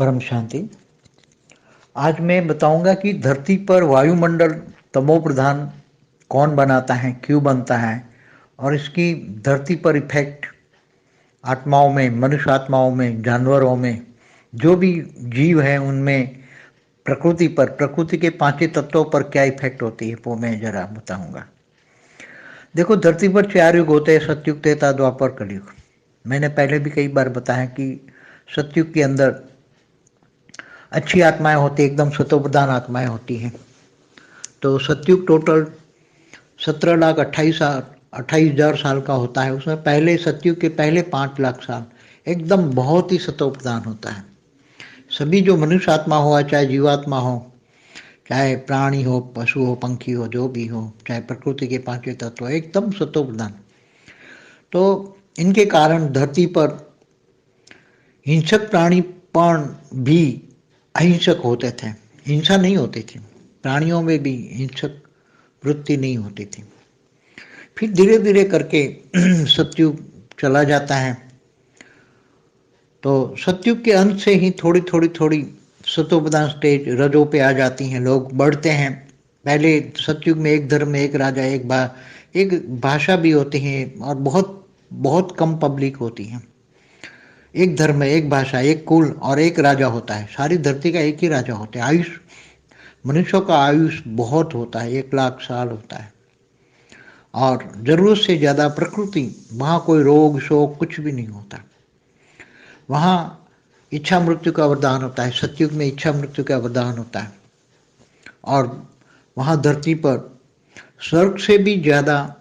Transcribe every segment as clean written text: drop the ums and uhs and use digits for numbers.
परम शांति। आज मैं बताऊंगा कि धरती पर वायुमंडल तमो प्रधान कौन बनाता है, क्यों बनता है और इसकी धरती पर इफेक्ट आत्माओं में, मनुष्य आत्माओं में, जानवरों में, जो भी जीव है उनमें, प्रकृति पर, प्रकृति के पांचों तत्वों पर क्या इफेक्ट होती है वो मैं जरा बताऊंगा। देखो, धरती पर 4 युग होते हैं: सतयुग, त्रेता, द्वापर, कलयुग। मैंने पहले भी कई बार बताया कि सतयुग के अंदर अच्छी आत्माएं होती, एकदम सतोप्रधान आत्माएं होती हैं। तो सतयुग टोटल 17,28,28,000 साल का होता है। उसमें पहले सतयुग के पहले 5 लाख साल एकदम बहुत ही सतोप्रधान होता है। सभी जो मनुष्य आत्मा हो, चाहे जीवात्मा हो, चाहे प्राणी हो, पशु हो, पंखी हो, जो भी हो, चाहे प्रकृति के पांचों तत्व, एकदम सतोप्रधान। तो इनके कारण धरती पर हिंसक प्राणीपण भी अहिंसक होते थे, हिंसा नहीं होती थी। प्राणियों में भी हिंसक वृत्ति नहीं होती थी। फिर धीरे धीरे करके सतयुग चला जाता है। तो सतयुग के अंत से ही थोड़ी थोड़ी थोड़ी सतोप्रधान स्टेज रजों पे आ जाती हैं, लोग बढ़ते हैं। पहले सतयुग में एक धर्म में एक राजा, एक भाषा भी होती है और बहुत बहुत कम पब्लिक होती है। एक धर्म में एक भाषा, एक कुल और एक राजा होता है। सारी धरती का एक ही राजा होता है। आयुष, मनुष्यों का आयुष बहुत होता है, 1 लाख साल होता है और जरूरत से ज्यादा प्रकृति। वहां कोई रोग शोक कुछ भी नहीं होता। वहां इच्छा मृत्यु का वरदान होता है। सतयुग में इच्छा मृत्यु का वरदान होता है और वहां धरती पर स्वर्ग से भी ज्यादा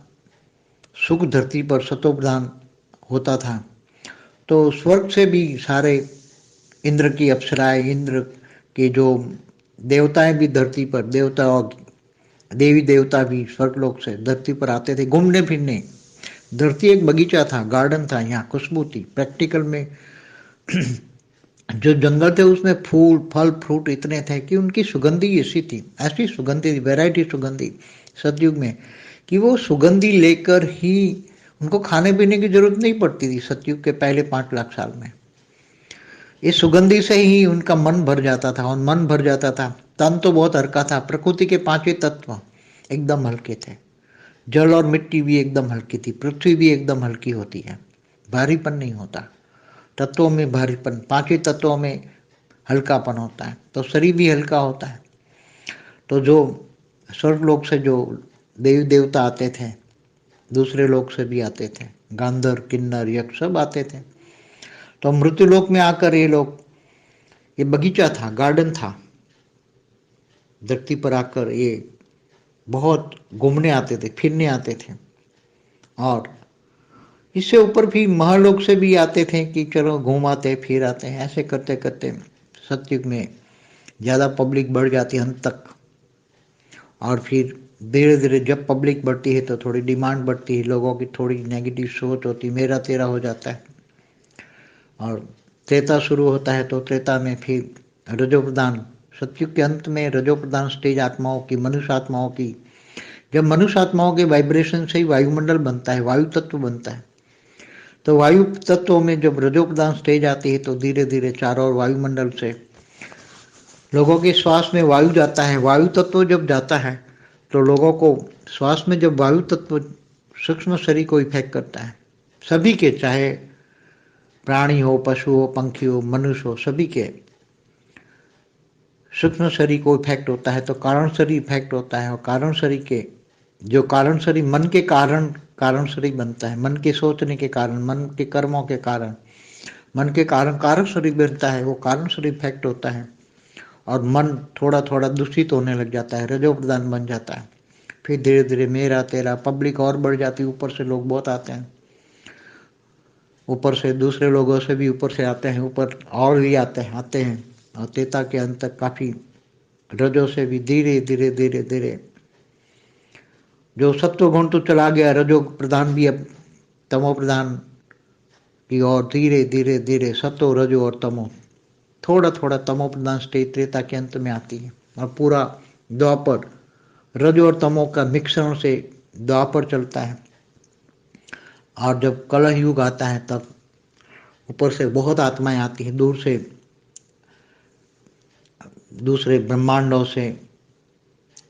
सुख धरती पर सतोप्रधान होता था। तो स्वर्ग से भी सारे इंद्र की अप्सराएं, इंद्र के जो देवताएं भी धरती पर, देवता और देवी देवता भी स्वर्गलोक से धरती पर आते थे घूमने फिरने। धरती एक बगीचा था, गार्डन था, यहाँ खुशबू थी। प्रैक्टिकल में जो जंगल थे उसमें फूल फल फ्रूट इतने थे कि उनकी सुगंधी ऐसी थी, ऐसी सुगंधी थी, वैरायटी सुगंधी सतयुग में, कि वो सुगंधी लेकर ही उनको खाने पीने की जरूरत नहीं पड़ती थी। सतयुग के पहले 5 लाख साल में इस सुगंधी से ही उनका मन भर जाता था और मन भर जाता था। तन तो बहुत हल्का था। प्रकृति के पांचों तत्व एकदम हल्के थे। जल और मिट्टी भी एकदम हल्की थी। पृथ्वी भी एकदम हल्की होती है, भारीपन नहीं होता। तत्वों में भारीपन, पांचों तत्वों में हल्कापन होता है। तो शरीर भी हल्का होता है। तो जो स्वर्ग लोक से जो देवी देवता आते थे, दूसरे लोक से भी आते थे, गांधर किन्नर यक्ष सब आते थे। तो मृत्यु लोक में आकर ये लोग, ये बगीचा था, गार्डन था, धरती पर आकर ये बहुत घूमने आते थे, फिरने आते थे। और इससे ऊपर भी महालोक से भी आते थे कि चलो घूम आते फिर आते हैं। ऐसे करते करते सतयुग में ज़्यादा पब्लिक बढ़ जाती है अंत तक। और फिर धीरे धीरे जब पब्लिक बढ़ती है तो थोड़ी डिमांड बढ़ती है, लोगों की थोड़ी नेगेटिव सोच होती, मेरा तेरा हो जाता है। और त्रेता शुरू होता है तो त्रेता में फिर रजोप्रधान, सतयुग के अंत में रजोप्रधान स्टेज आत्माओं की, मनुष्य आत्माओं की। जब मनुष्य आत्माओं के वाइब्रेशन से ही वायुमंडल बनता है, वायु तत्व बनता है। तो वायु तत्व में जब रजोप्रधान स्टेज आती है तो धीरे धीरे चारों ओर वायुमंडल से लोगों के श्वास में वायु जाता है। वायु तत्व जब जाता है तो लोगों को श्वास में जब वायु तत्व सूक्ष्म शरीर को इफेक्ट करता है, सभी के, चाहे प्राणी हो, पशु हो, पंखी हो, मनुष्य हो, सभी के सूक्ष्म शरीर को इफेक्ट होता है। तो कारण शरीर इफेक्ट होता है और कारण शरीर के जो कारण शरीर मन के कारण कारण शरीर बनता है। मन के सोचने के कारण, मन के कर्मों के कारण, मन के कारण कारण शरीर बनता है। वो कारण शरीर इफेक्ट होता है और मन थोड़ा थोड़ा दूषित होने लग जाता है, रजो प्रधान बन जाता है। फिर धीरे धीरे मेरा तेरा पब्लिक और बढ़ जाती है। ऊपर से लोग बहुत आते हैं, ऊपर से दूसरे लोगों से भी ऊपर से आते हैं, ऊपर और भी आते हैं और तेता के अंत तक काफी रजों से भी धीरे धीरे धीरे धीरे जो सत्व गुण तो चला गया, रजो प्रधान भी अब तमो प्रधान की ओर धीरे धीरे धीरे सत्व रजो और तमो, थोड़ा थोड़ा तमो प्रधान स्टेज त्रेता के अंत में आती है और पूरा द्वापर रजो और तमो का मिश्रण से द्वापर चलता है। और जब कलह युग आता है तब ऊपर से बहुत आत्माएं आती हैं, दूर से दूसरे ब्रह्मांडों से,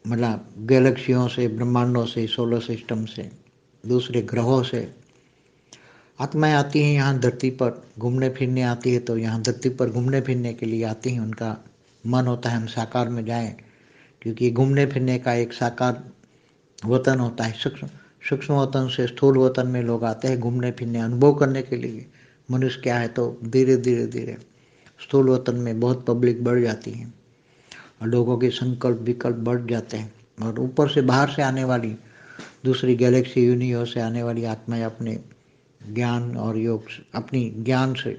मतलब गैलेक्सियों से, ब्रह्मांडों से, सोलर सिस्टम से, दूसरे ग्रहों से आत्माएं आती हैं यहाँ धरती पर घूमने फिरने आती है। तो यहाँ धरती पर घूमने फिरने के लिए आती हैं, उनका मन होता है हम साकार में जाएं, क्योंकि घूमने फिरने का एक साकार वतन होता है। सूक्ष्म सूक्ष्म वतन से स्थूल वतन में लोग आते हैं घूमने फिरने, अनुभव करने के लिए मनुष्य क्या है। तो धीरे धीरे धीरे स्थूल वतन में बहुत पब्लिक बढ़ जाती है और लोगों के संकल्प विकल्प बढ़ जाते हैं, और ऊपर से बाहर से आने वाली दूसरी गैलेक्सी यूनिवर्स से आने वाली आत्माएं अपने ज्ञान और योग अपनी ज्ञान से,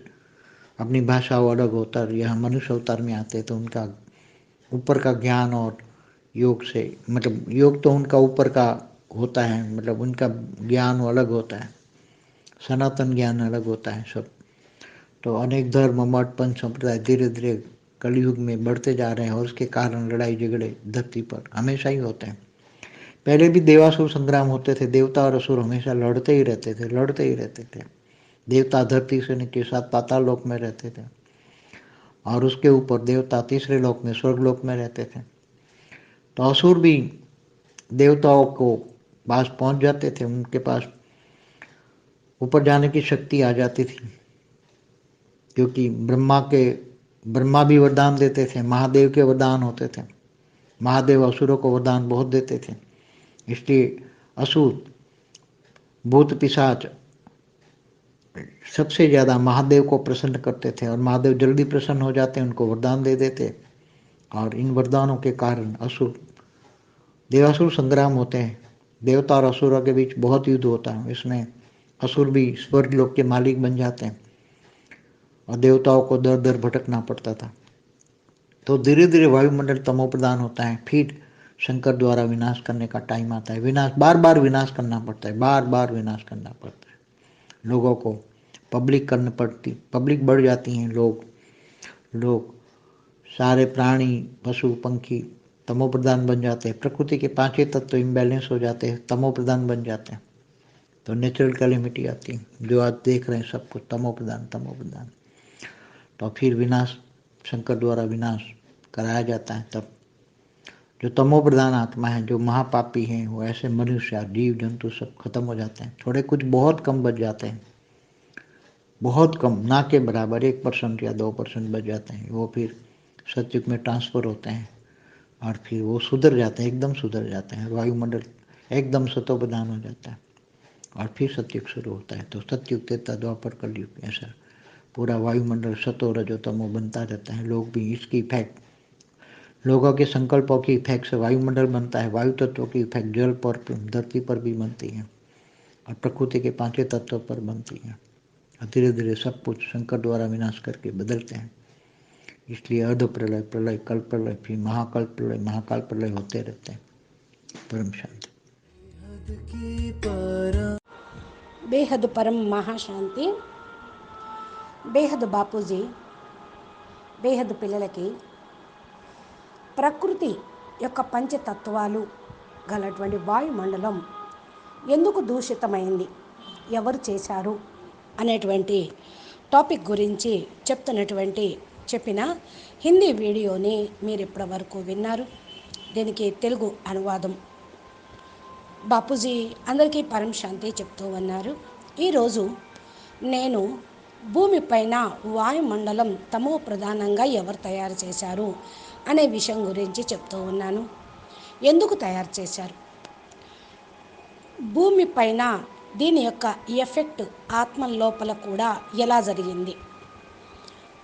अपनी भाषा अलग होता है, यह मनुष्य अवतार में आते हैं तो उनका ऊपर का ज्ञान और योग से, मतलब योग तो उनका ऊपर का होता है, मतलब उनका ज्ञान अलग होता है, सनातन ज्ञान अलग होता है सब। तो अनेक धर्म मठ पंच संप्रदाय धीरे धीरे कलयुग में बढ़ते जा रहे हैं, और उसके कारण लड़ाई झगड़े धरती पर हमेशा ही होते हैं। पहले भी देवासुर संग्राम होते थे, देवता और असुर हमेशा लड़ते ही रहते थे, लड़ते ही रहते थे। देवता धरती से नीचे 7 पाताल लोक में रहते थे, और उसके ऊपर देवता तीसरे लोक में स्वर्ग लोक में रहते थे। तो असुर भी देवताओं को पास पहुंच जाते थे, उनके पास ऊपर जाने की शक्ति आ जाती थी, क्योंकि ब्रह्मा भी वरदान देते थे, महादेव के वरदान होते थे। महादेव असुरों को वरदान बहुत देते थे, इसलिए असुर भूत पिशाच सबसे ज्यादा महादेव को प्रसन्न करते थे, और महादेव जल्दी प्रसन्न हो जाते, उनको वरदान दे देते, और इन वरदानों के कारण असुर देवासुर संग्राम होते हैं। देवता और असुरों के बीच बहुत युद्ध होता है, इसमें असुर भी स्वर्ग लोक के मालिक बन जाते हैं और देवताओं को दर दर भटकना पड़ता था। तो धीरे धीरे वायुमंडल तमो प्रदान होता है, फिर शंकर द्वारा विनाश करने का टाइम आता है। विनाश बार बार विनाश करना पड़ता है, बार बार विनाश करना पड़ता है, लोगों को पब्लिक करनी पड़ती, पब्लिक बढ़ जाती हैं, लोग सारे प्राणी पशु पंखी तमो प्रधान बन जाते हैं। प्रकृति के 5 तत्व इम्बैलेंस हो जाते हैं, तमो प्रधान बन जाते हैं। तो नेचुरल कैलेमिटी आती है, जो आज देख रहे हैं सब कुछ तमो प्रधान तमो प्रधान। तो फिर विनाश शंकर द्वारा विनाश कराया जाता है। तब जो तमो प्रधान आत्मा है, जो महापापी हैं, वो ऐसे मनुष्य जीव जंतु सब खत्म हो जाते हैं। थोड़े कुछ बहुत कम बच जाते हैं, बहुत कम, ना के बराबर 1% या 2% बच जाते हैं। वो फिर सतयुग में ट्रांसफर होते हैं और फिर वो सुधर जाते हैं, एकदम सुधर जाते हैं, वायुमंडल एकदम सतो प्रधान हो जाता है और फिर सतयुग शुरू होता है। तो सतयुग त्रेता द्वापर कलयुग, ऐसा पूरा वायुमंडल सतो रजो तमो बनता रहता है। लोग भी इसकी इफेक्ट, लोगों के संकल्पों की इफेक्ट से वायुमंडल बनता है। वायु तत्वों की इफेक्ट जल पर, धरती पर भी बनती है और प्रकृति के 5 तत्वों पर बनती है। और धीरे धीरे सब कुछ शंकर द्वारा विनाश करके बदलते हैं। इसलिए अर्ध प्रलय, प्रलय, कल्प प्रलय, फिर महाकल्प प्रलय, महाकाल प्रलय होते रहते हैं। परम शांति। బేహద్ పరం మహాశాంతి. బేహద్ బాపూజీ బేహద్ పిల్లలకి ప్రకృతి యొక్క పంచతత్వాలు గలటువంటి వాయుమండలం ఎందుకు దూషితమైంది, ఎవరు చేశారు అనేటువంటి టాపిక్ గురించి చెప్పిన హిందీ వీడియోని మీరు ఇప్పటివరకు విన్నారు. దీనికి తెలుగు అనువాదం బాపూజీ అందరికీ పరం శాంతి చెప్తూ ఉన్నారు. ఈరోజు నేను భూమిపైన వాయుమండలం తమో ప్రధానంగా ఎవరు తయారు చేశారు అనే విషయం గురించి చెప్తూ ఉన్నాను. ఎందుకు తయారు చేశారు, భూమిపైన దీని యొక్క ఎఫెక్ట్ ఆత్మ లోపల కూడా ఎలా జరిగింది,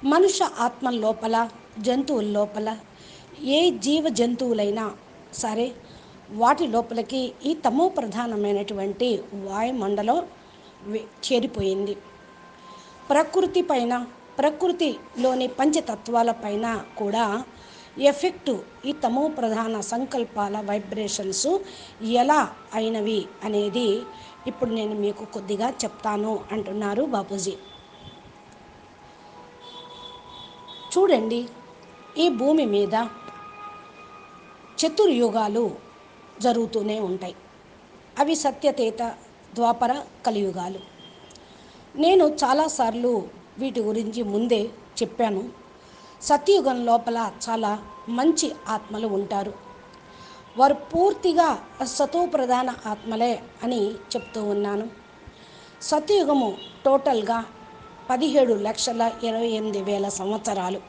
మనుష్య ఆత్మ లోపల, జంతువుల లోపల, ఏ జీవ జంతువులైనా సరే వాటి లోపలికి ఈ తమో ప్రధానమైనటువంటి వాయుమండలం చేరిపోయింది. ప్రకృతి పైన, ప్రకృతిలోని పంచతత్వాల పైన కూడా ఎఫెక్టు ఈ తమో ప్రధాన సంకల్పాల వైబ్రేషన్స్ ఎలా అయినవి అనేది ఇప్పుడు నేను మీకు కొద్దిగా చెప్తాను అంటున్నారు బాపూజీ. చూడండి, ఈ భూమి మీద చతుర్యుగాలు జరుగుతూనే ఉంటాయి. అవి సత్యతేత, ద్వాపర, కలియుగాలు. నేను చాలాసార్లు వీటి గురించి ముందే చెప్పాను. సత్యయుగం లోపల చాలా మంచి ఆత్మలు ఉంటారు. వారు పూర్తిగా సతో ప్రధాన ఆత్మలే అని చెప్తూ ఉన్నాను. సత్యయుగము టోటల్గా 17,28,000 సంవత్సరాలు.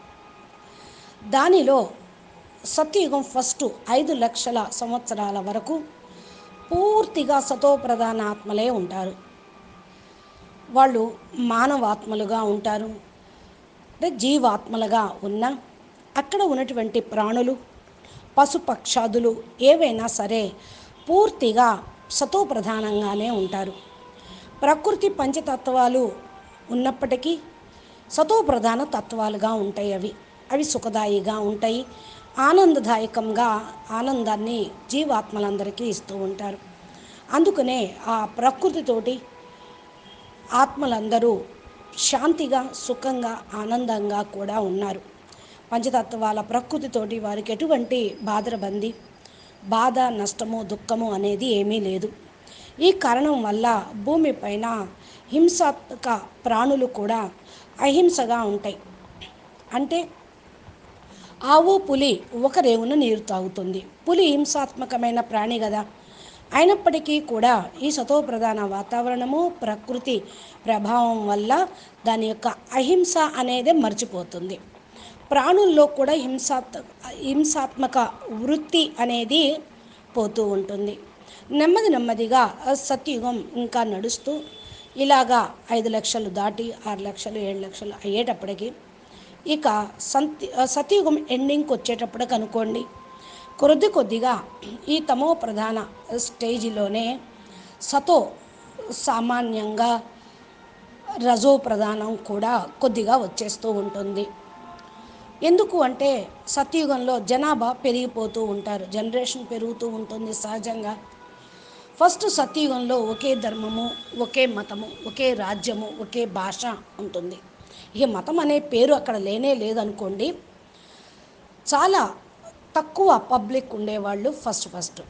దానిలో సత్యయుగం ఫస్ట్ 5,00,000 సంవత్సరాల వరకు పూర్తిగా సతో ప్రధాన ఆత్మలే ఉంటారు. వాళ్ళు మానవాత్మలుగా ఉంటారు, అంటే జీవాత్మలుగా ఉన్న అక్కడ ఉన్నటువంటి ప్రాణులు, పశుపక్షాదులు ఏవైనా సరే పూర్తిగా సతో ప్రధానంగానే ఉంటారు. ప్రకృతి పంచతత్వాలు ఉన్నప్పటికీ సతో ప్రధాన తత్వాలుగా ఉంటాయి. అవి సుఖదాయిగా ఉంటాయి, ఆనందదాయకంగా ఆనందాన్ని జీవాత్మలందరికీ ఇస్తూ ఉంటారు. అందుకనే ఆ ప్రకృతితోటి ఆత్మలందరూ శాంతిగా, సుఖంగా, ఆనందంగా కూడా ఉన్నారు. పంచతత్వాల ప్రకృతితోటి వారికి ఎటువంటి బాధ, నష్టము, దుఃఖము అనేది ఏమీ లేదు. ఈ కారణం వల్ల భూమిపైన హింసాత్మక ప్రాణులు కూడా అహింసగా ఉంటాయి. అంటే ఆవు, పులి ఒక రేవున నీరు తాగుతుంది. పులి హింసాత్మకమైన ప్రాణి కదా. అయినప్పటికీ కూడా ఈ సతో ప్రధాన వాతావరణము, ప్రకృతి ప్రభావం వల్ల దాని యొక్క అహింస అనేది మర్చిపోతుంది. ప్రాణుల్లో కూడా హింసాత్మక వృత్తి అనేది పోతూ ఉంటుంది. నెమ్మదిగా సత్యుగం ఇంకా నడుస్తూ ఇలాగా 5,00,000 దాటి 6,00,000, 7,00,000 అయ్యేటప్పటికి ఇక సత్యుగం ఎండింగ్కి వచ్చేటప్పటికి అనుకోండి, కొద్దిగా ఈ తమో ప్రధాన స్టేజిలోనే సతో సామాన్యంగా రజో ప్రధానం కూడా కొద్దిగా వచ్చేస్తూ ఉంటుంది. ఎందుకు అంటే సత్యుగంలో జనాభా పెరిగిపోతూ ఉంటారు, జనరేషన్ పెరుగుతూ ఉంటుంది సహజంగా. ఫస్ట్ సత్యుగంలో ఒకే ధర్మము, ఒకే మతము, ఒకే రాజ్యము, ఒకే భాష ఉంటుంది. ఇక మతం అనే పేరు అక్కడ లేనే లేదనుకోండి. చాలా తక్కువ పబ్లిక్ ఉండేవాళ్ళు ఫస్ట్.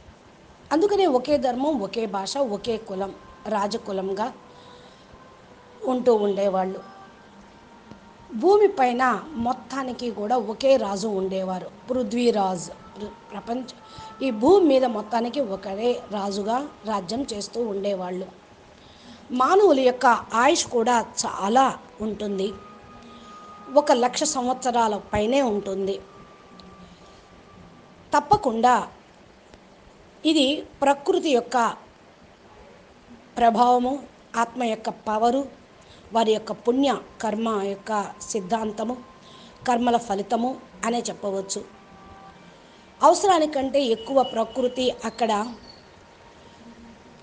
అందుకనే ఒకే ధర్మం, ఒకే భాష, ఒకే కులం, రాజకులంగా ఉంటూ ఉండేవాళ్ళు. భూమిపైన మొత్తానికి కూడా ఒకే రాజు ఉండేవారు, పృథ్వీరాజ్. ఈ భూమి మీద మొత్తానికి ఒకరే రాజుగా రాజ్యం చేస్తూ ఉండేవాళ్ళు. మానవుల యొక్క ఆయుష్ కూడా చాలా ఉంటుంది, 1,00,000 సంవత్సరాల పైనే ఉంటుంది. తప్పకుండా ఇది ప్రకృతి యొక్క ప్రభావము, ఆత్మ యొక్క పవరు, వారి యొక్క పుణ్య కర్మ యొక్క సిద్ధాంతము, కర్మల ఫలితము అనే చెప్పవచ్చు. అవసరానికంటే ఎక్కువ ప్రకృతి అక్కడ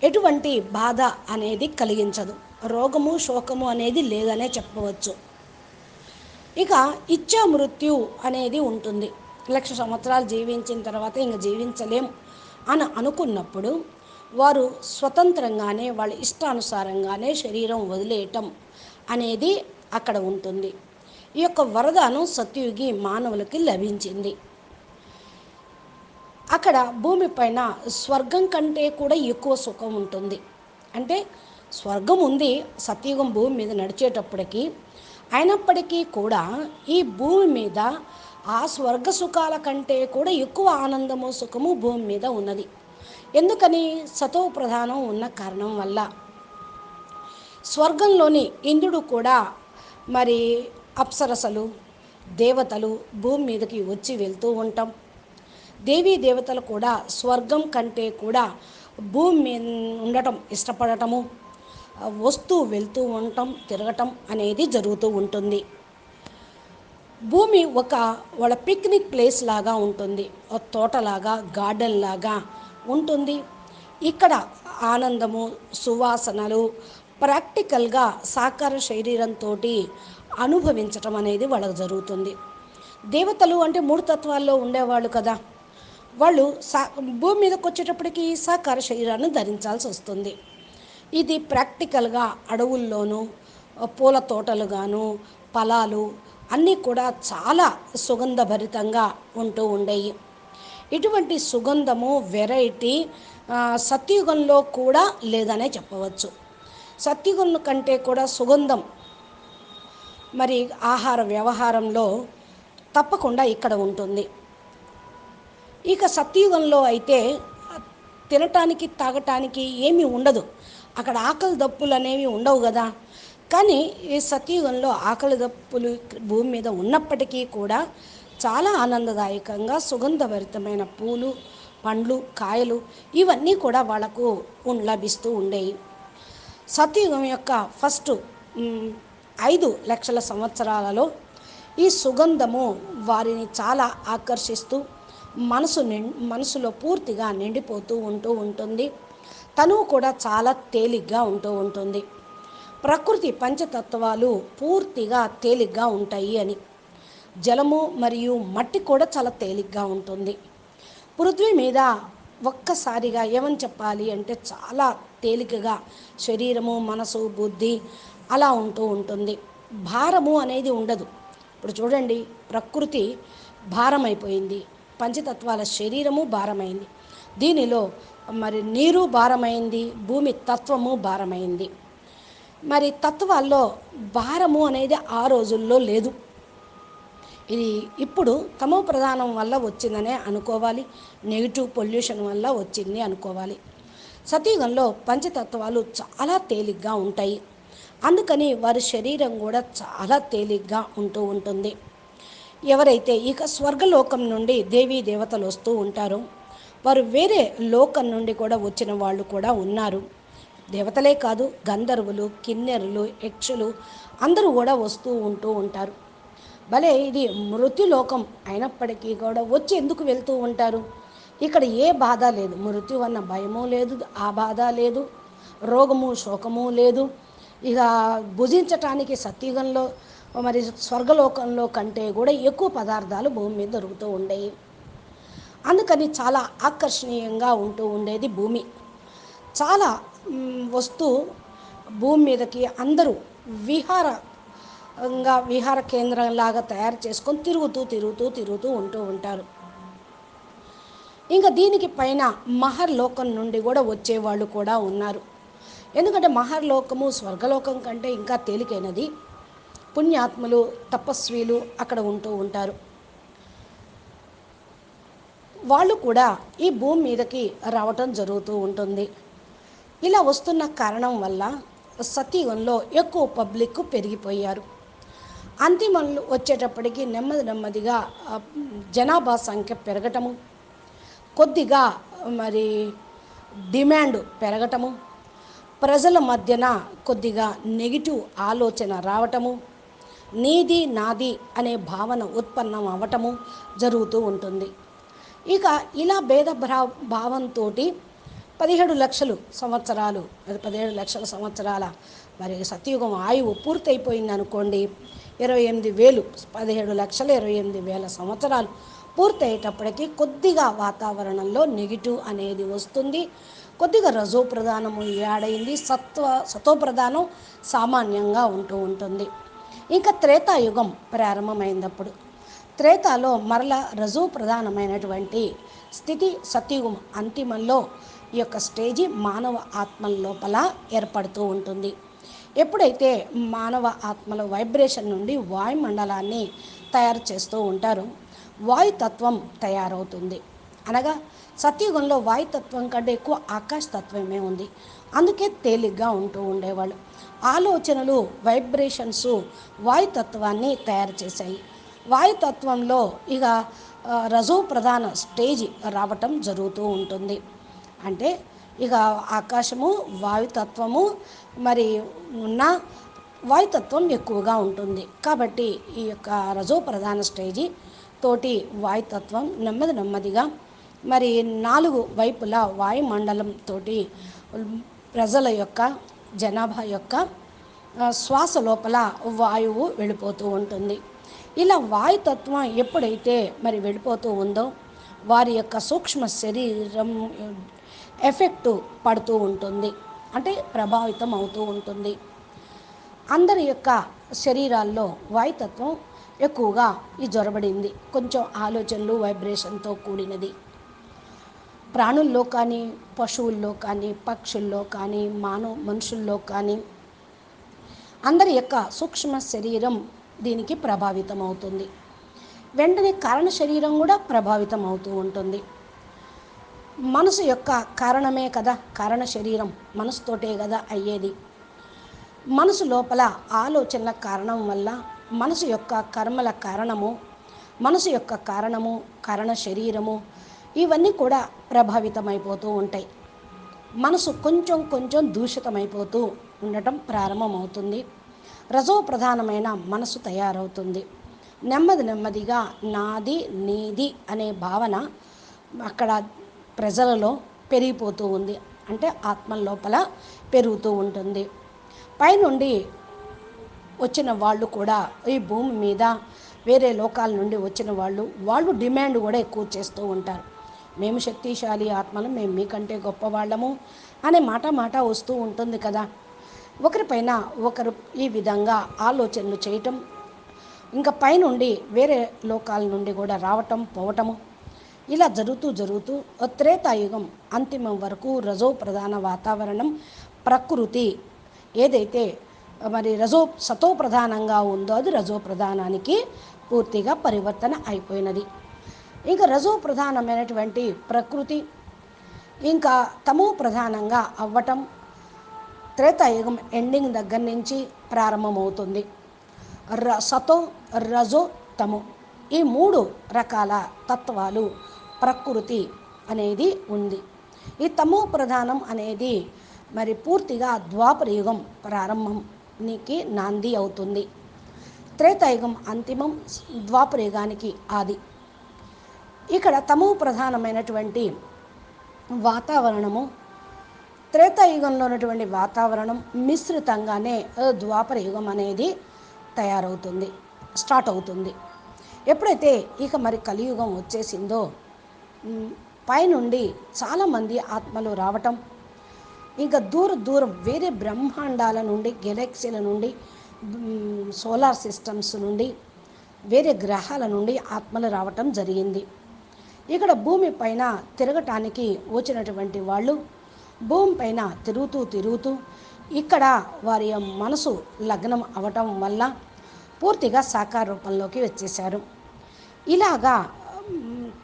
ఎటువంటి బాధ అనేది కలిగించదు, రోగము, శోకము అనేది లేదనే చెప్పవచ్చు. ఇక ఇచ్చా మృత్యు అనేది ఉంటుంది. 1,00,000 సంవత్సరాలు జీవించిన తర్వాత ఇంక జీవించలేం అని అనుకున్నప్పుడు వారు స్వతంత్రంగానే వాళ్ళ ఇష్టానుసారంగానే శరీరం వదిలేయటం అనేది అక్కడ ఉంటుంది. ఈ యొక్క వరదానం సత్యుగి మానవులకి లభించింది. అక్కడ భూమిపైన స్వర్గం కంటే కూడా ఎక్కువ సుఖం ఉంటుంది. అంటే స్వర్గం ఉంది సత్యుగం భూమి మీద నడిచేటప్పటికి. అయినప్పటికీ కూడా ఈ భూమి మీద ఆ స్వర్గ సుఖాల కంటే కూడా ఎక్కువ ఆనందము, సుఖము భూమి మీద ఉన్నది. ఎందుకని? సతో ప్రధానం ఉన్న కారణం వల్ల. స్వర్గంలోని ఇంద్రుడు కూడా మరి అప్సరసలు, దేవతలు భూమి మీదకి వచ్చి వెళ్తూ ఉంటాం. దేవీ దేవతలు కూడా స్వర్గం కంటే కూడా భూమి మీద ఉండటం ఇష్టపడటము, వస్తూ వెళ్తూ ఉండటం, తిరగటం అనేది జరుగుతూ ఉంటుంది. భూమి వాళ్ళ పిక్నిక్ ప్లేస్ లాగా ఉంటుంది, ఒక తోటలాగా, గార్డెన్ లాగా ఉంటుంది. ఇక్కడ ఆనందము, సువాసనలు ప్రాక్టికల్గా సాకార శరీరంతో అనుభవించటం అనేది వాళ్ళకు జరుగుతుంది. దేవతలు అంటే 3 తత్వాల్లో ఉండేవాళ్ళు కదా, వాళ్ళు భూమి మీదకి వచ్చేటప్పటికి సాకార శరీరాన్ని ధరించాల్సి వస్తుంది. ఇది ప్రాక్టికల్గా అడవుల్లోనూ, పూల తోటలుగాను, ఫలాలు అన్నీ కూడా చాలా సుగంధభరితంగా ఉంటూ ఉండేవి. ఇటువంటి సుగంధము, వెరైటీ సత్యుగంలో కూడా లేదనే చెప్పవచ్చు. సత్యుగం కంటే కూడా సుగంధం మరి ఆహార వ్యవహారంలో తప్పకుండా ఇక్కడ ఉంటుంది. ఇక సత్యయుగంలో అయితే తినటానికి తాగటానికి ఏమీ ఉండదు. అక్కడ ఆకలి దప్పులు అనేవి ఉండవు కదా. కానీ ఈ సత్యయుగంలో ఆకలి దప్పులు భూమి మీద ఉన్నప్పటికీ కూడా చాలా ఆనందదాయకంగా సుగంధభరితమైన పూలు, పండ్లు, కాయలు ఇవన్నీ కూడా వాళ్ళకు లభిస్తూ ఉండేవి. సత్యయుగం యొక్క ఫస్ట్ 5 లక్షల సంవత్సరాలలో ఈ సుగంధము వారిని చాలా ఆకర్షిస్తూ మనసులో పూర్తిగా నిండిపోతూ ఉంటుంది. తనువు కూడా చాలా తేలిగ్గా ఉంటుంది. ప్రకృతి పంచతత్వాలు పూర్తిగా తేలిగ్గా ఉంటాయి అని. జలము మరియు మట్టి కూడా చాలా తేలిగ్గా ఉంటుంది. పృథ్వీ మీద ఒక్కసారిగా ఏమని చెప్పాలి అంటే చాలా తేలికగా శరీరము, మనసు, బుద్ధి అలా ఉంటుంది. భారము అనేది ఉండదు. ఇప్పుడు చూడండి, ప్రకృతి భారమైపోయింది, పంచతత్వాల శరీరము భారమైంది, దీనిలో మరి నీరు భారమైంది, భూమి తత్వము భారమైంది. మరి తత్వాల్లో భారము అనేది ఆ రోజుల్లో లేదు. ఇది ఇప్పుడు తమో ప్రధానం వల్ల వచ్చిందనే అనుకోవాలి, నెగిటివ్ పొల్యూషన్ వల్ల వచ్చింది అనుకోవాలి. సతయుగంలో పంచతత్వాలు చాలా తేలిగ్గా ఉంటాయి. అందుకని వారి శరీరం కూడా చాలా తేలిగ్గా ఉంటుంది. ఎవరైతే ఇక స్వర్గలోకం నుండి దేవీ దేవతలు వస్తూ ఉంటారో వారు వేరే లోకం నుండి కూడా వచ్చిన వాళ్ళు కూడా ఉన్నారు. దేవతలే కాదు, గంధర్వులు, కిన్నెరులు, యక్షులు అందరూ కూడా వస్తూ ఉంటారు. భలే ఇది మృత్యులోకం అయినప్పటికీ కూడా వచ్చి ఎందుకు వెళ్తూ ఉంటారు? ఇక్కడ ఏ బాధ లేదు, మృత్యు అన్న భయము లేదు, ఆ బాధ లేదు, రోగము శోకము లేదు. ఇక భుజించటానికి సత్యుగంలో మరి స్వర్గలోకంలో కంటే కూడా ఎక్కువ పదార్థాలు భూమి మీద దొరుకుతూ ఉండేవి. అందుకని చాలా ఆకర్షణీయంగా ఉండేది భూమి. చాలా వస్తూ భూమి మీదకి అందరూ విహార కేంద్రంలాగా తయారు చేసుకొని తిరుగుతూ ఉంటారు. ఇంకా దీనికి పైన మహర్లోకం నుండి కూడా వచ్చేవాళ్ళు కూడా ఉన్నారు. ఎందుకంటే మహర్లోకము స్వర్గలోకం కంటే ఇంకా తేలికైనది. పుణ్యాత్ములు, తపస్వీలు అక్కడ ఉంటారు. వాళ్ళు కూడా ఈ భూమి మీదకి రావటం జరుగుతూ ఉంటుంది. ఇలా వస్తున్న కారణం వల్ల సతయుగంలో ఎక్కువ పబ్లిక్ పెరిగిపోయారు. అంతిమంలో వచ్చేటప్పటికి నెమ్మదిగా జనాభా సంఖ్య పెరగటము, కొద్దిగా మరి డిమాండ్ పెరగటము, ప్రజల మధ్యన కొద్దిగా నెగిటివ్ ఆలోచన రావటము, నీది నాది అనే భావన ఉత్పన్నం అవ్వటము జరుగుతూ ఉంటుంది. ఇక ఇలా భావంతో 17 లక్షల సంవత్సరాల మరి సత్యయుగం ఆయువు పూర్తయిపోయింది అనుకోండి. 17,28,000 సంవత్సరాలు పూర్తయ్యేటప్పటికి కొద్దిగా వాతావరణంలో నెగిటివ్ అనేది వస్తుంది. కొద్దిగా రజో ప్రధానము యాడైంది, సతో ప్రధానం సామాన్యంగా ఉంటుంది. ఇంకా త్రేతాయుగం ప్రారంభమైనప్పుడు త్రేతాలో మరలా రజో ప్రధానమైనటువంటి స్థితి సత్యయుగం అంతిమంలో ఈ యొక్క స్టేజి మానవ ఆత్మల లోపల ఏర్పడుతూ ఉంటుంది. ఎప్పుడైతే మానవ ఆత్మల వైబ్రేషన్ నుండి వాయుమండలాన్ని తయారు చేస్తూ ఉంటారో వాయుతత్వం తయారవుతుంది. అనగా సత్యయుగంలో వాయుతత్వం కంటే ఎక్కువ ఆకాశతత్వమే ఉంది. అందుకే తేలిగ్గా ఉండేవాళ్ళు. ఆలోచనలు, వైబ్రేషన్స్ వాయుతత్వాన్ని తయారు చేశాయి. వాయుతత్వంలో ఇక రజో ప్రధాన స్టేజ్ రావటం జరుగుతూ ఉంటుంది. అంటే ఇక ఆకాశము, వాయుతత్వము మరి ఉన్న వాయుతత్వం ఎక్కువగా ఉంటుంది. కాబట్టి ఈ యొక్క రజో ప్రధాన స్టేజి తోటి వాయుతత్వం నెమ్మదిగా మరి 4 వైపులా వాయుమండలంతో ప్రజల యొక్క జనాభా యొక్క శ్వాస లోపల వాయువు వెళ్ళిపోతూ ఉంటుంది. ఇలా వాయుతత్వం ఎప్పుడైతే మరి వెళ్ళిపోతూ ఉందో వారి యొక్క సూక్ష్మ శరీరం ఎఫెక్టు పడుతూ ఉంటుంది, అంటే ప్రభావితం అవుతూ ఉంటుంది. అందరి యొక్క శరీరాల్లో వాయుతత్వం ఎక్కువగా ఈ జొరబడింది. కొంచెం ఆలోచనలు, వైబ్రేషన్తో కూడినది. ప్రాణుల్లో కానీ, పశువుల్లో కానీ, పక్షుల్లో కానీ, మనుషుల్లో కానీ అందరి యొక్క సూక్ష్మ శరీరం దీనికి ప్రభావితం అవుతుంది. వెంటనే కారణ శరీరం కూడా ప్రభావితం అవుతూ ఉంటుంది. మనసు యొక్క కారణమే కదా కారణ శరీరం, మనసుతోటే కదా అయ్యేది. మనసు లోపల ఆలోచనల కారణం వల్ల మనసు యొక్క కర్మల కారణము, మనసు యొక్క కారణము, కారణ శరీరము ఇవన్నీ కూడా ప్రభావితమైపోతూ ఉంటాయి. మనసు కొంచెం కొంచెం దూషితమైపోతూ ఉండటం ప్రారంభమవుతుంది. రజో ప్రధానమైన మనసు తయారవుతుంది. నెమ్మది నెమ్మదిగా నాది నీది అనే భావన అక్కడ ప్రజలలో పెరిగిపోతూ ఉంది. అంటే ఆత్మ లోపల పెరుగుతూ ఉంటుంది. పైనుండి వచ్చిన వాళ్ళు కూడా ఈ భూమి మీద వేరే లోకాల నుండి వచ్చిన వాళ్ళు డిమాండ్ కూడా ఎక్కువ చేస్తూ ఉంటారు. మేము శక్తిశాలి ఆత్మలు, మేము మీకంటే గొప్పవాళ్ళము అనే మాట వస్తూ ఉంటుంది కదా. ఒకరిపైన ఒకరు ఈ విధంగా ఆలోచనలు చేయటం, ఇంకా పైనుండి వేరే లోకాల నుండి కూడా రావటం పోవటము ఇలా జరుగుతూ త్రేతాయుగం అంతిమం వరకు రజో ప్రధాన వాతావరణం ప్రకృతి ఏదైతే మరి సతో ప్రధానంగా ఉందో అది రజో ప్రధానానికి పూర్తిగా పరివర్తన అయిపోయినది. ఇంకా రజో ప్రధానమైనటువంటి ప్రకృతి ఇంకా తమో ప్రధానంగా అవ్వటం త్రేతాయుగం ఎండింగ్ దగ్గర నుంచి ప్రారంభమవుతుంది. సతో రజో తమో ఈ 3 రకాల తత్వాలు ప్రకృతి అనేది ఉంది. ఈ తమో ప్రధానం అనేది మరి పూర్తిగా ద్వాపరయుగం ప్రారంభానికి నాంది అవుతుంది. త్రేతాయుగం అంతిమం, ద్వాపరయుగానికి ఆది. ఇక్కడ తమో ప్రధానమైనటువంటి వాతావరణము త్రేతాయుగంలో ఉన్నటువంటి వాతావరణం మిశ్రితంగానే ద్వాపరయుగం అనేది తయారవుతుంది, స్టార్ట్ అవుతుంది. ఎప్పుడైతే ఇక మరి కలియుగం వచ్చేసిందో పైనుండి చాలామంది ఆత్మలు రావటం, ఇంకా దూరం వేరే బ్రహ్మాండాల నుండి, గెలాక్సీల నుండి, సోలార్ సిస్టమ్స్ నుండి, వేరే గ్రహాల నుండి ఆత్మలు రావటం జరిగింది. ఇక్కడ భూమి పైన తిరగటానికి వచ్చినటువంటి వాళ్ళు భూమి పైన తిరుగుతూ ఇక్కడ వారి మనసు లగ్నం అవటం వల్ల పూర్తిగా సాకార రూపంలోకి వచ్చేశారు. ఇలాగా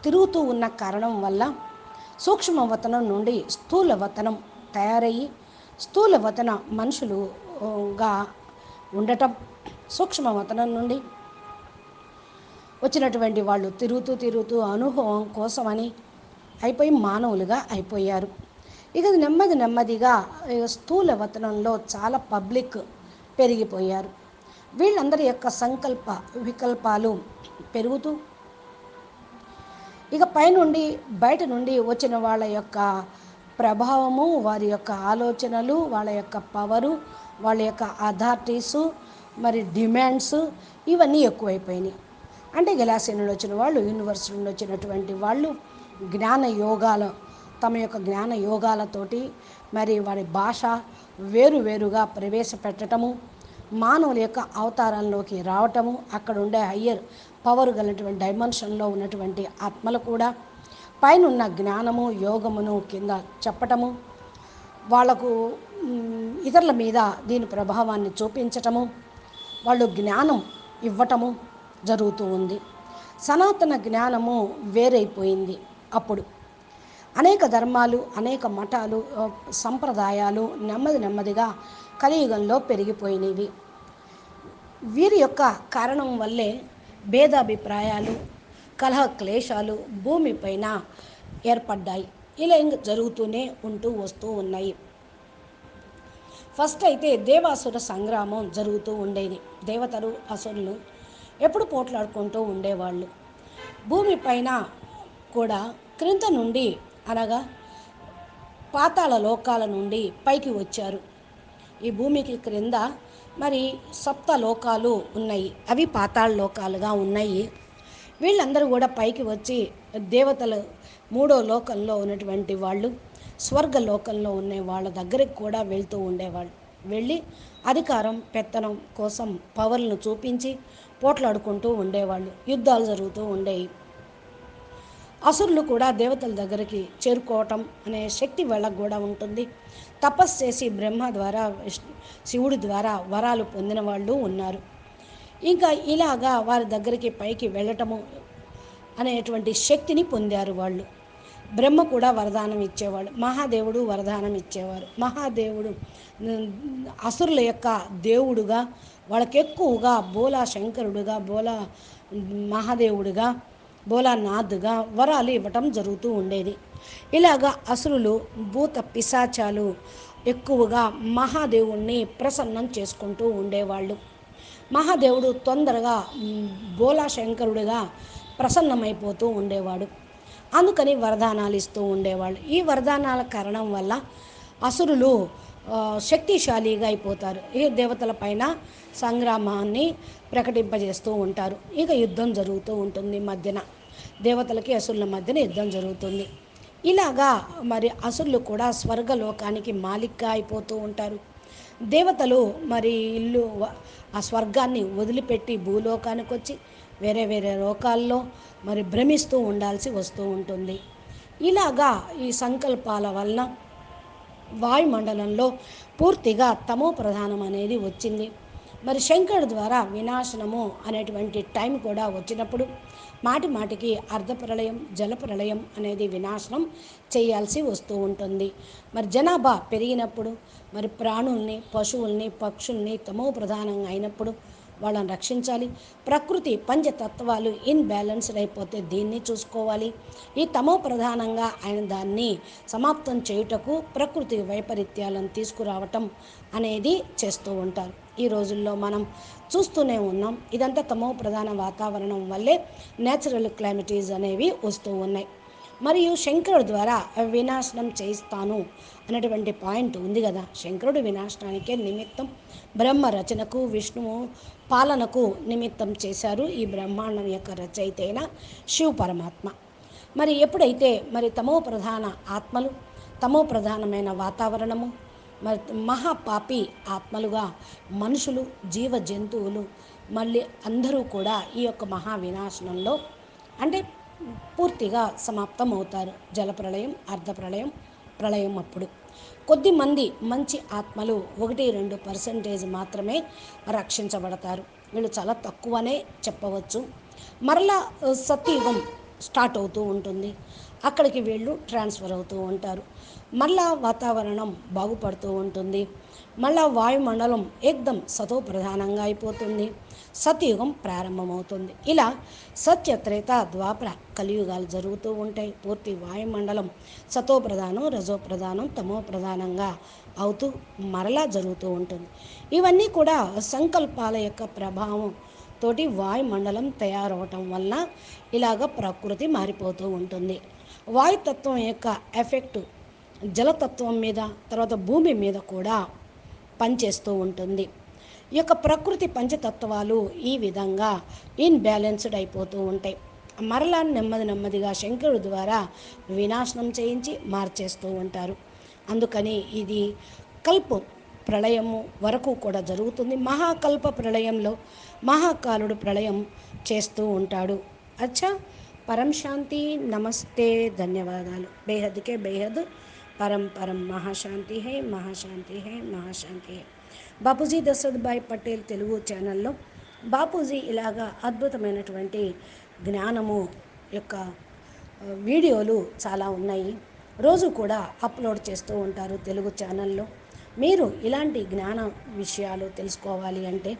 తిరుగుతూ ఉన్న కారణం వల్ల సూక్ష్మవతనం నుండి స్థూలవతనం తయారయ్యి స్థూలవతన మనుషులుగా ఉండటం, సూక్ష్మవతనం నుండి వచ్చినటువంటి వాళ్ళు తిరుగుతూ అనుభవం కోసమని అయిపోయి మానవులుగా అయిపోయారు. ఇక నెమ్మదిగా స్థూలవతనంలో చాలా పబ్లిక్ పెరిగిపోయారు. వీళ్ళందరి యొక్క సంకల్ప వికల్పాలు పెరుగుతూ ఇక పైనుండి బయట నుండి వచ్చిన వాళ్ళ యొక్క ప్రభావము, వారి యొక్క ఆలోచనలు, వాళ్ళ యొక్క పవరు, వాళ్ళ యొక్క అథారిటీసు, మరి డిమాండ్స్ ఇవన్నీ ఎక్కువైపోయినాయి. అంటే గెలాక్సీ నుండి వచ్చిన వాళ్ళు, యూనివర్స్ నుండి వచ్చినటువంటి వాళ్ళు జ్ఞాన యోగాలు, తమ యొక్క జ్ఞాన యోగాలతోటి మరి వారి భాష వేరుగా ప్రవేశపెట్టడము, మానవుల యొక్క అవతారంలోకి రావటము, అక్కడ ఉండే హయ్యర్ పవర్ కలిగినటువంటి డైమెన్షన్లో ఉన్నటువంటి ఆత్మలు కూడా పైనున్న జ్ఞానము యోగమును కింద చెప్పటము, వాళ్లకు ఇతరుల మీద దీని ప్రభావాన్ని చూపించటము, వాళ్ళు జ్ఞానం ఇవ్వటము జరుగుతూ ఉంది. సనాతన జ్ఞానము వేరైపోయింది. అప్పుడు అనేక ధర్మాలు, అనేక మఠాలు, సంప్రదాయాలు నెమ్మదిగా కలియుగంలో పెరిగిపోయినవి. వీరి యొక్క కారణం వల్లే భేదాభిప్రాయాలు, కలహ క్లేశాలు భూమిపైన ఏర్పడ్డాయి. ఇలా జరుగుతూనే వస్తూ ఉన్నాయి. ఫస్ట్ అయితే దేవాసుర సంగ్రామం జరుగుతూ ఉండేది. దేవతలు అసురులు ఎప్పుడు పోట్లాడుకుంటూ ఉండేవాళ్ళు. భూమిపైన కూడా క్రింద నుండి అనగా పాతాళ లోకాల నుండి పైకి వచ్చారు. ఈ భూమికి క్రింద మరి సప్త లోకాలు ఉన్నాయి, అవి పాతాళ లోకాలుగా ఉన్నాయి. వీళ్ళందరూ కూడా పైకి వచ్చి దేవతలు 3వ లోకంలో ఉన్నటువంటి వాళ్ళు, స్వర్గలోకంలో ఉన్న వాళ్ళ దగ్గరికి కూడా వెళ్తూ ఉండేవాళ్ళు. వెళ్ళి అధికారం పెత్తనం కోసం పవర్లను చూపించి పోట్లాడుకుంటూ ఉండేవాళ్ళు. యుద్ధాలు జరుగుతూ ఉండేవి. అసురులు కూడా దేవతల దగ్గరికి చేరుకోవటం అనే శక్తి వాళ్ళకు కూడా ఉంటుంది. తపస్సు చేసి బ్రహ్మ ద్వారా శివుడి ద్వారా వరాలు పొందిన వాళ్ళు ఉన్నారు. ఇంకా ఇలాగా వారి దగ్గరికి పైకి వెళ్ళటము అనేటువంటి శక్తిని పొందారు వాళ్ళు. బ్రహ్మ కూడా వరదానం ఇచ్చేవాడు, మహాదేవుడు వరదానం ఇచ్చేవారు. మహాదేవుడు అసురుల యొక్క దేవుడుగా, వాళ్ళకి ఎక్కువగా బోలా శంకరుడుగా, బోలా మహాదేవుడిగా, భోలానాథ్గా వరాలు ఇవ్వటం జరుగుతూ ఉండేది. ఇలాగా అసురులు భూత పిశాచాలు ఎక్కువగా మహాదేవుణ్ణి ప్రసన్నం చేసుకుంటూ ఉండేవాళ్ళు. మహాదేవుడు తొందరగా బోలా శంకరుడిగా ప్రసన్నమైపోతూ ఉండేవాడు. అందుకని వరదానాలు ఇస్తూ ఉండేవాళ్ళు. ఈ వరదానాల కారణం వల్ల అసురులు శక్తిశాలిగా అయిపోతారు. ఈ దేవతల పైన సంగ్రామాన్ని ప్రకటింపజేస్తూ ఉంటారు. ఇక యుద్ధం జరుగుతూ ఉంటుంది మధ్యన, దేవతలకి అసురుల మధ్యన యుద్ధం జరుగుతుంది. ఇలాగా మరి అసురులు కూడా స్వర్గలోకానికి మాలిక్గా అయిపోతూ ఉంటారు. దేవతలు మరి ఇల్లు ఆ స్వర్గాన్ని వదిలిపెట్టి భూలోకానికి వచ్చి వేరే వేరే లోకాల్లో మరి భ్రమిస్తూ ఉండాల్సి వస్తూ ఉంటుంది. ఇలాగా ఈ సంకల్పాల వలన వాయుమండలంలో పూర్తిగా తమో ప్రధానం అనేది వచ్చింది. మరి శంకరుడు ద్వారా వినాశనము అనేటువంటి టైం కూడా వచ్చినప్పుడు మాటి మాటికి అర్ధప్రళయం, జలప్రళయం అనేది వినాశనం చేయాల్సి వస్తూ ఉంటుంది. మరి జనాభా పెరిగినప్పుడు మరి ప్రాణుల్ని, పశువుల్ని, పక్షుల్ని తమో ప్రధానంగా అయినప్పుడు వాళ్ళని రక్షించాలి. ప్రకృతి పంచతత్వాలు ఇన్బ్యాలెన్స్డ్ అయిపోతే దీన్ని చూసుకోవాలి. ఈ తమో ప్రధానంగా ఆయన దాన్ని సమాప్తం చేయుటకు ప్రకృతి వైపరీత్యాలను తీసుకురావటం అనేది చేస్తూ ఉంటారు. ఈ రోజుల్లో మనం చూస్తూనే ఉన్నాం. ఇదంతా తమో ప్రధాన వాతావరణం వల్లే నేచురల్ క్లైమేటీస్ అనేవి వస్తూ ఉన్నాయి. మరియు శంకరుడు ద్వారా వినాశనం చేయిస్తాను అనేటువంటి పాయింట్ ఉంది కదా. శంకరుడు వినాశనానికే నిమిత్తం, బ్రహ్మ రచనకు, విష్ణువు పాలనకు నిమిత్తం చేశారు ఈ బ్రహ్మాండం యొక్క రచయిత అయిన శివ పరమాత్మ. మరి ఎప్పుడైతే మరి తమో ప్రధాన ఆత్మలు, తమో ప్రధానమైన వాతావరణము, మరి మహాపాపి ఆత్మలుగా మనుషులు, జీవ జంతువులు మళ్ళీ అందరూ కూడా ఈ యొక్క మహా వినాశనంలో అంటే పూర్తిగా సమాప్తం అవుతారు. జలప్రళయం, అర్ధప్రళయం, ప్రళయం అప్పుడు కొద్దిమంది మంచి ఆత్మలు 1-2% మాత్రమే రక్షించబడతారు. వీళ్ళు చాలా తక్కువనే చెప్పవచ్చు. మరలా సత్యయుగం స్టార్ట్ అవుతూ ఉంటుంది. అక్కడికి వీళ్ళు ట్రాన్స్ఫర్ అవుతూ ఉంటారు. మళ్ళా వాతావరణం బాగుపడుతూ ఉంటుంది. మళ్ళా వాయుమండలం ఏకదం సతో ప్రధానంగా అయిపోతుంది. సత్యయుగం ప్రారంభమవుతుంది. ఇలా సత్య, త్రేత, ద్వాపర, కలియుగాలు జరుగుతూ ఉంటాయి. పూర్తి వాయుమండలం సతో ప్రధానం, రజో ప్రధానం, తమో ప్రధానంగా అవుతూ మరలా జరుగుతూ ఉంటుంది. ఇవన్నీ కూడా సంకల్పాల యొక్క ప్రభావం తోటి వాయుమండలం తయారవటం వలన ఇలాగ ప్రకృతి మారిపోతూ ఉంటుంది. వాయుతత్వం యొక్క ఎఫెక్టు జలతత్వం మీద, తర్వాత భూమి మీద కూడా పనిచేస్తూ ఉంటుంది. ఈ యొక్క ప్రకృతి పంచతత్వాలు ఈ విధంగా ఇన్బ్యాలెన్స్డ్ అయిపోతూ ఉంటాయి. మరలా నెమ్మదిగా శంకరుడు ద్వారా వినాశనం చేయించి మార్చేస్తూ ఉంటారు. అందుకని ఇది కల్ప ప్రళయము వరకు కూడా జరుగుతుంది. మహాకల్ప ప్రళయంలో మహాకాలుడు ప్రళయం చేస్తూ ఉంటాడు. అచ్చా, పరం శాంతి. నమస్తే, ధన్యవాదాలు. బేహద్కే బేహద్ పరం పరం మహాశాంతి హై, మహాశాంతి హై, మహాశాంతి హై. బాపూజీ దశరథ్ భాయ్ పటేల్ తెలుగు ఛానల్లో బాపూజీ ఇలాగా అద్భుతమైనటువంటి జ్ఞానము యొక్క వీడియోలు చాలా ఉన్నాయి. రోజు కూడా అప్లోడ్ చేస్తూ ఉంటారు తెలుగు ఛానల్లో. మీరు ఇలాంటి జ్ఞాన విషయాలు తెలుసుకోవాలి అంటే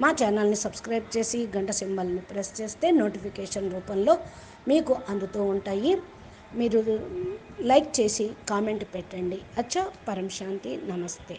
మా ఛానల్ని సబ్స్క్రైబ్ చేసి గంట సింబల్ని ప్రెస్ చేస్తే నోటిఫికేషన్ రూపంలో మీకు అందుతూ ఉంటాయి. మీరు లైక్ చేసి కామెంట్ పెట్టండి. అచ్చా, పరం శాంతి. నమస్తే.